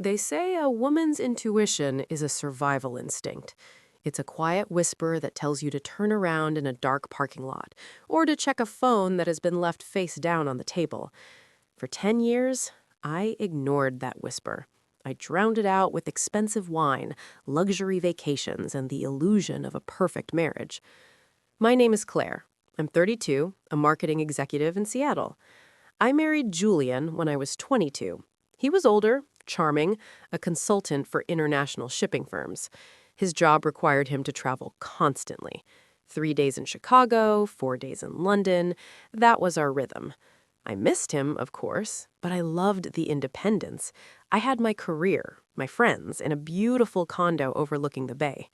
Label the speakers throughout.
Speaker 1: They say a woman's intuition is a survival instinct. It's a quiet whisper that tells you to turn around in a dark parking lot or to check a phone that has been left face down on the table. For 10 years, I ignored that whisper. I drowned it out with expensive wine, luxury vacations, and the illusion of a perfect marriage. My name is Claire. I'm 32, a marketing executive in Seattle. I married Julian when I was 22. He was older, charming, a consultant for international shipping firms. His job required him to travel constantly. 3 days in Chicago, 4 days in London. That was our rhythm. I missed him, of course, but I loved the independence. I had my career, my friends, and a beautiful condo overlooking the bay.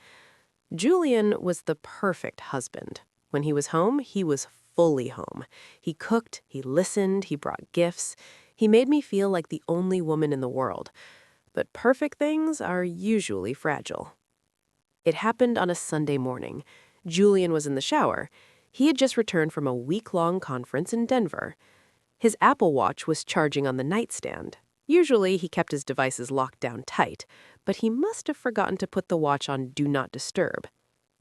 Speaker 1: Julian was the perfect husband. When he was home, he was fully home. He cooked, he listened, he brought gifts. He made me feel like the only woman in the world. But perfect things are usually fragile. It happened on a Sunday morning. Julian was in the shower. He had just returned from a week-long conference in Denver. His Apple Watch was charging on the nightstand. Usually, he kept his devices locked down tight, but he must have forgotten to put the watch on Do Not Disturb.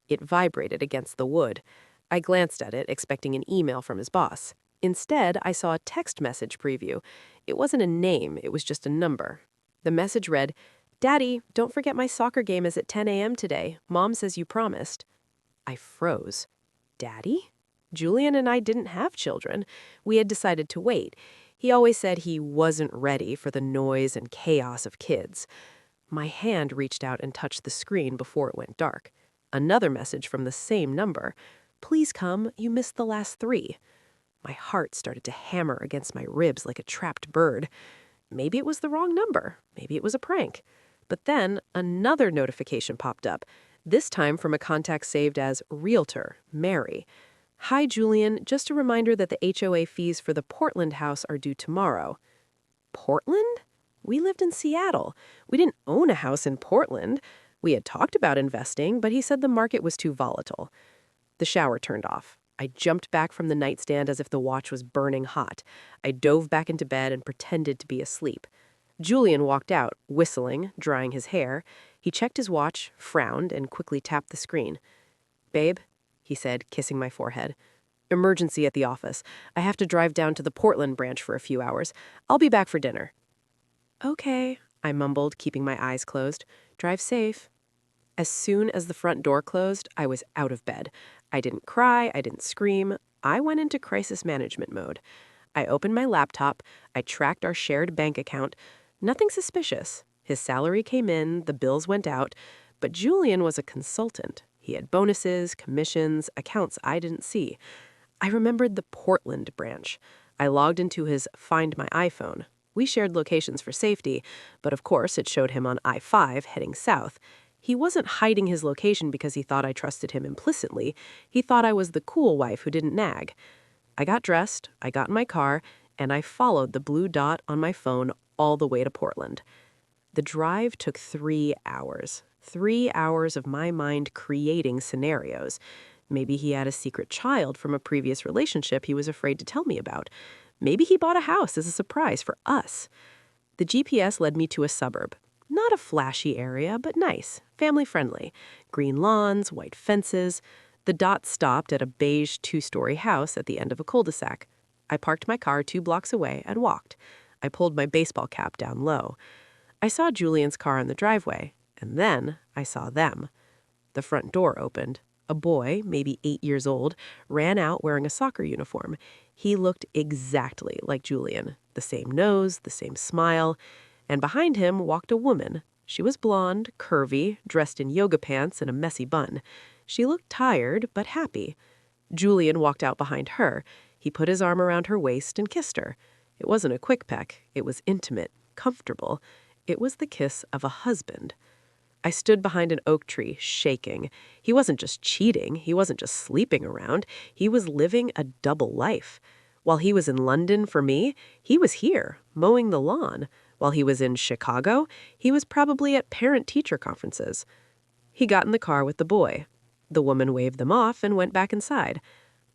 Speaker 1: It vibrated against the wood. I glanced at it, expecting an email from his boss. Instead, I saw a text message preview. It wasn't a name, it was just a number. The message read, "Daddy, don't forget my soccer game is at 10 a.m. today. Mom says you promised." I froze. Daddy? Julian and I didn't have children. We had decided to wait. He always said he wasn't ready for the noise and chaos of kids. My hand reached out and touched the screen before it went dark. Another message from the same number. "Please come, you missed the last 3. My heart started to hammer against my ribs like a trapped bird. Maybe it was the wrong number. Maybe it was a prank. But then another notification popped up, this time from a contact saved as Realtor, Mary. "Hi, Julian. Just a reminder that the HOA fees for the Portland house are due tomorrow." Portland? We lived in Seattle. We didn't own a house in Portland. We had talked about investing, but he said the market was too volatile. The shower turned off. I jumped back from the nightstand as if the watch was burning hot. I dove back into bed and pretended to be asleep. Julian walked out, whistling, drying his hair. He checked his watch, frowned, and quickly tapped the screen. "Babe," he said, kissing my forehead. "Emergency at the office. I have to drive down to the Portland branch for a few hours. I'll be back for dinner." "Okay," I mumbled, keeping my eyes closed. "Drive safe." As soon as the front door closed, I was out of bed. I didn't cry, I didn't scream. I went into crisis management mode. I opened my laptop, I tracked our shared bank account. Nothing suspicious. His salary came in, the bills went out, but Julian was a consultant. He had bonuses, commissions, accounts I didn't see. I remembered the Portland branch. I logged into his Find My iPhone. We shared locations for safety, but of course it showed him on I-5 heading south. He wasn't hiding his location because he thought I trusted him implicitly. He thought I was the cool wife who didn't nag. I got dressed, I got in my car, and I followed the blue dot on my phone all the way to Portland. The drive took 3 hours. 3 hours of my mind creating scenarios. Maybe he had a secret child from a previous relationship he was afraid to tell me about. Maybe he bought a house as a surprise for us. The GPS led me to a suburb. Not a flashy area, but nice, family-friendly. Green lawns, white fences. The dot stopped at a beige 2-story house at the end of a cul-de-sac. I parked my car 2 blocks away and walked. I pulled my baseball cap down low. I saw Julian's car in the driveway, and then I saw them. The front door opened. A boy, maybe 8 years old, ran out wearing a soccer uniform. He looked exactly like Julian. The same nose, the same smile. And behind him walked a woman. She was blonde, curvy, dressed in yoga pants and a messy bun. She looked tired, but happy. Julian walked out behind her. He put his arm around her waist and kissed her. It wasn't a quick peck. It was intimate, comfortable. It was the kiss of a husband. I stood behind an oak tree, shaking. He wasn't just cheating. He wasn't just sleeping around. He was living a double life. While he was in London for me, he was here, mowing the lawn. While he was in Chicago, he was probably at parent-teacher conferences. He got in the car with the boy. The woman waved them off and went back inside.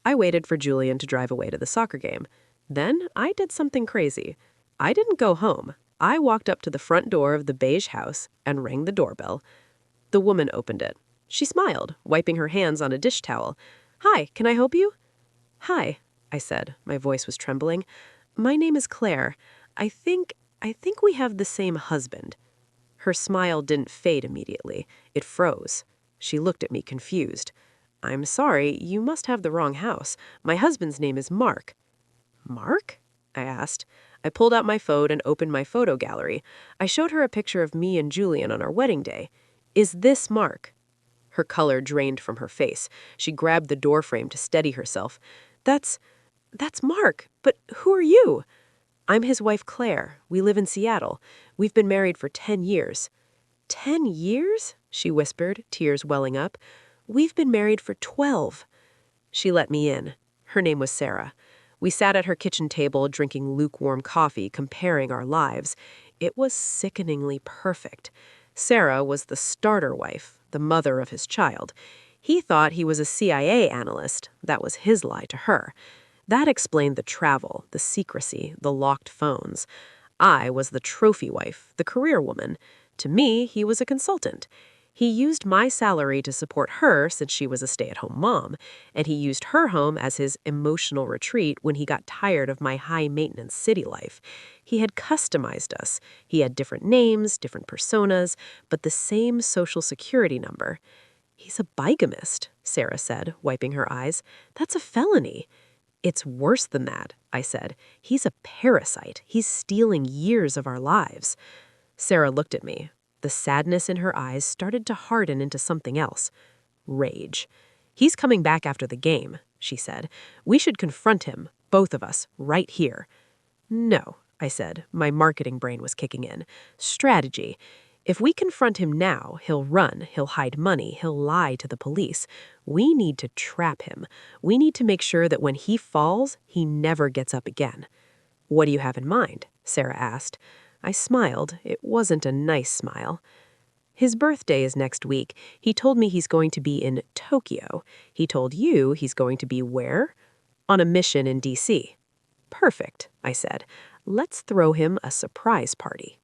Speaker 1: I waited for Julian to drive away to the soccer game. Then I did something crazy. I didn't go home. I walked up to the front door of the beige house and rang the doorbell. The woman opened it. She smiled, wiping her hands on a dish towel. "Hi, can I help you?" "Hi," I said. My voice was trembling. "My name is Claire. I think we have the same husband." Her smile didn't fade immediately. It froze. She looked at me confused. "I'm sorry, you must have the wrong house. My husband's name is Mark." "Mark?" I asked. I pulled out my phone and opened my photo gallery. I showed her a picture of me and Julian on our wedding day. "Is this Mark?" Her color drained from her face. She grabbed the doorframe to steady herself. That's Mark. But who are you?" "I'm his wife, Claire. We live in Seattle. We've been married for 10 years." "10 years?" she whispered, tears welling up. "We've been married for 12." She let me in. Her name was Sarah. We sat at her kitchen table drinking lukewarm coffee, comparing our lives. It was sickeningly perfect. Sarah was the starter wife, the mother of his child. He thought he was a CIA analyst. That was his lie to her. That explained the travel, the secrecy, the locked phones. I was the trophy wife, the career woman. To me, he was a consultant. He used my salary to support her since she was a stay-at-home mom, and he used her home as his emotional retreat when he got tired of my high-maintenance city life. He had customized us. He had different names, different personas, but the same social security number. "He's a bigamist," Sarah said, wiping her eyes. "That's a felony." "It's worse than that," I said. "He's a parasite. He's stealing years of our lives." Sarah looked at me. The sadness in her eyes started to harden into something else. Rage. "He's coming back after the game," she said. "We should confront him, both of us, right here." "No," I said. My marketing brain was kicking in. "Strategy. If we confront him now, he'll run, he'll hide money, he'll lie to the police. We need to trap him. We need to make sure that when he falls, he never gets up again." "What do you have in mind?" Sarah asked. I smiled. It wasn't a nice smile. "His birthday is next week. He told me he's going to be in Tokyo. He told you he's going to be where?" "On a mission in D.C." "Perfect," I said. "Let's throw him a surprise party."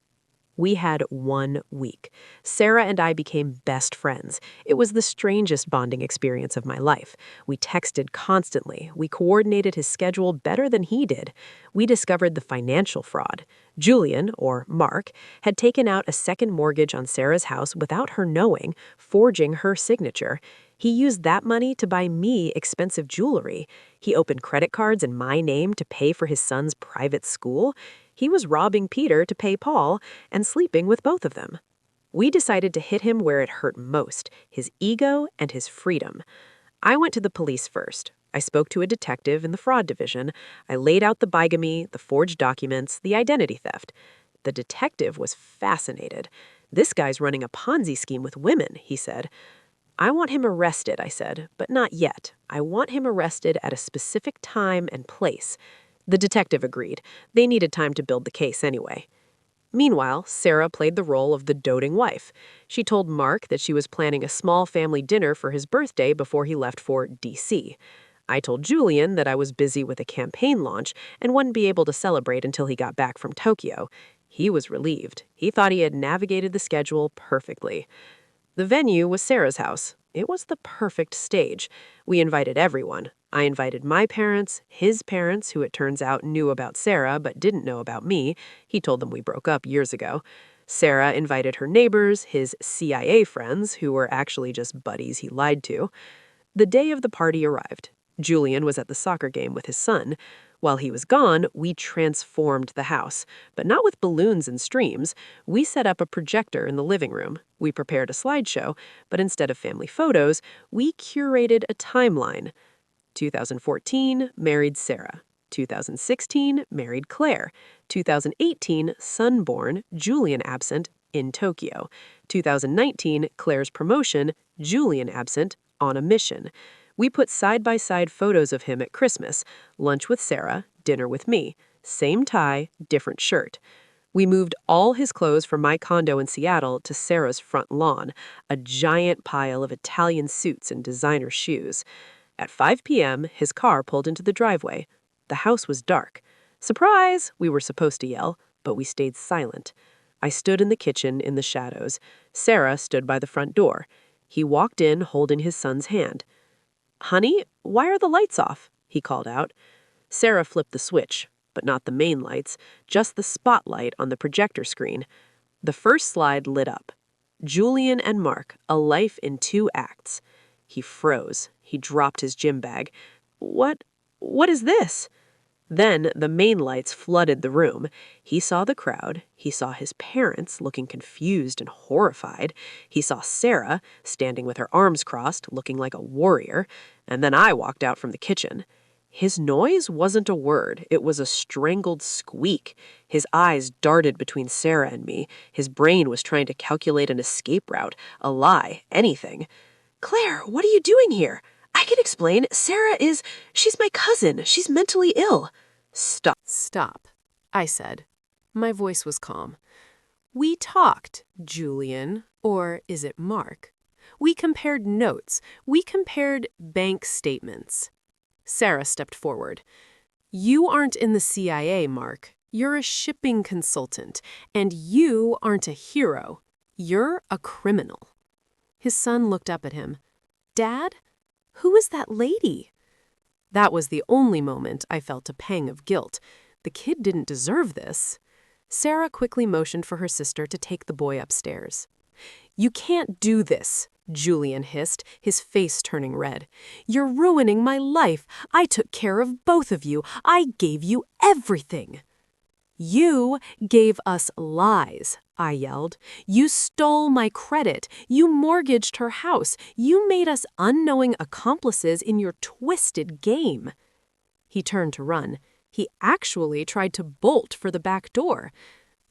Speaker 1: We had 1 week. Sarah and I became best friends. It was the strangest bonding experience of my life. We texted constantly. We coordinated his schedule better than he did. We discovered the financial fraud. Julian, or Mark, had taken out a second mortgage on Sarah's house without her knowing, forging her signature. He used that money to buy me expensive jewelry. He opened credit cards in my name to pay for his son's private school. He was robbing Peter to pay Paul and sleeping with both of them. We decided to hit him where it hurt most, his ego and his freedom. I went to the police first. I spoke to a detective in the fraud division. I laid out the bigamy, the forged documents, the identity theft. The detective was fascinated. "This guy's running a Ponzi scheme with women," he said. "I want him arrested," I said, "but not yet. I want him arrested at a specific time and place." The detective agreed. They needed time to build the case anyway. Meanwhile, Sarah played the role of the doting wife. She told Mark that she was planning a small family dinner for his birthday before he left for D.C. I told Julian that I was busy with a campaign launch and wouldn't be able to celebrate until he got back from Tokyo. He was relieved. He thought he had navigated the schedule perfectly. The venue was Sarah's house. It was the perfect stage. We invited everyone. I invited my parents, his parents, who it turns out knew about Sarah but didn't know about me. He told them we broke up years ago. Sarah invited her neighbors, his CIA friends, who were actually just buddies he lied to. The day of the party arrived. Julian was at the soccer game with his son. While he was gone, we transformed the house, but not with balloons and streams. We set up a projector in the living room. We prepared a slideshow, but instead of family photos, we curated a timeline. 2014, married Sarah. 2016, married Claire. 2018, son born, Julian absent, in Tokyo. 2019, Claire's promotion, Julian absent, on a mission. We put side-by-side photos of him at Christmas, lunch with Sarah, dinner with me, same tie, different shirt. We moved all his clothes from my condo in Seattle to Sarah's front lawn, a giant pile of Italian suits and designer shoes. At 5 p.m., his car pulled into the driveway. The house was dark. "Surprise!" we were supposed to yell. but we stayed silent. I stood in the kitchen in the shadows. Sarah stood by the front door. He walked in holding his son's hand. "Honey, why are the lights off?" he called out. Sarah flipped the switch, but not the main lights, just the spotlight on the projector screen. The first slide lit up. Julian and Mark, a life in 2 acts. He froze. He dropped his gym bag. What is this?" Then the main lights flooded the room. He saw the crowd. He saw his parents looking confused and horrified. He saw Sarah standing with her arms crossed, looking like a warrior. And then I walked out from the kitchen. His noise wasn't a word. It was a strangled squeak. His eyes darted between Sarah and me. His brain was trying to calculate an escape route, a lie, anything. "Claire, what are you doing here? I can explain. She's my cousin. She's mentally ill." Stop, I said. My voice was calm. "We talked, Julian, or is it Mark? We compared notes. We compared bank statements." Sarah stepped forward. "You aren't in the CIA, Mark. You're a shipping consultant, and you aren't a hero. You're a criminal." His son looked up at him. "Dad, who is that lady?" That was the only moment I felt a pang of guilt. The kid didn't deserve this. Sarah quickly motioned for her sister to take the boy upstairs. "You can't do this," Julian hissed, his face turning red. "You're ruining my life. I took care of both of you. I gave you everything." "You gave us lies," I yelled. "You stole my credit. You mortgaged her house. You made us unknowing accomplices in your twisted game." He turned to run. He actually tried to bolt for the back door.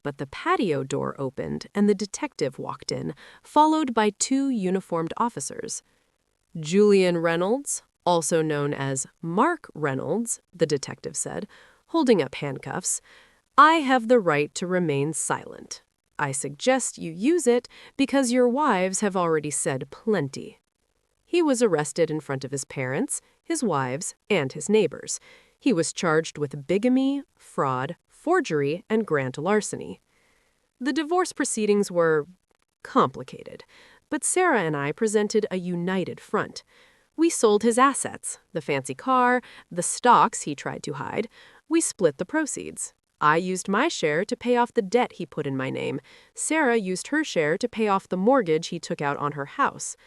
Speaker 1: But the patio door opened and the detective walked in, followed by 2 uniformed officers. "Julian Reynolds, also known as Mark Reynolds," the detective said, holding up handcuffs, "I have the right to remain silent. I suggest you use it because your wives have already said plenty." He was arrested in front of his parents, his wives, and his neighbors. He was charged with bigamy, fraud, forgery, and grand larceny. The divorce proceedings were complicated, but Sarah and I presented a united front. We sold his assets, the fancy car, the stocks he tried to hide. We split the proceeds. I used my share to pay off the debt he put in my name. Sarah used her share to pay off the mortgage he took out on her house.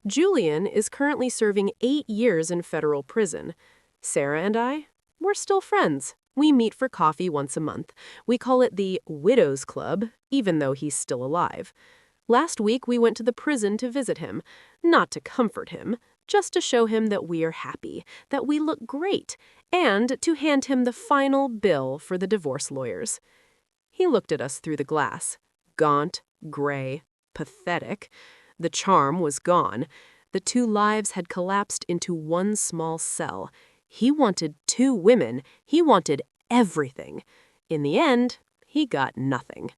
Speaker 1: Julian is currently serving 8 years in federal prison. Sarah and I, we're still friends. We meet for coffee once a month. We call it the Widows Club, even though he's still alive. Last week we went to the prison to visit him, not to comfort him, just to show him that we are happy, that we look great, and to hand him the final bill for the divorce lawyers. He looked at us through the glass, gaunt, gray, pathetic. The charm was gone. The 2 lives had collapsed into one small cell. He wanted 2 women. He wanted everything. In the end, he got nothing.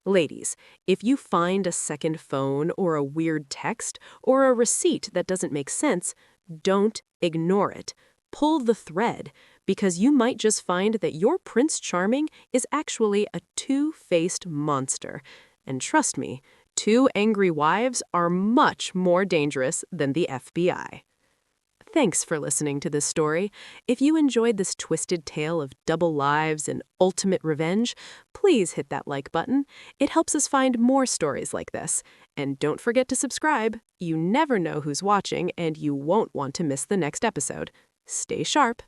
Speaker 1: Ladies, if you find a second phone or a weird text or a receipt that doesn't make sense, don't ignore it. Pull the thread, because you might just find that your Prince Charming is actually a 2-faced monster. And trust me, 2 angry wives are much more dangerous than the FBI. Thanks for listening to this story. If you enjoyed this twisted tale of double lives and ultimate revenge, please hit that like button. It helps us find more stories like this. And don't forget to subscribe. You never know who's watching, and you won't want to miss the next episode. Stay sharp.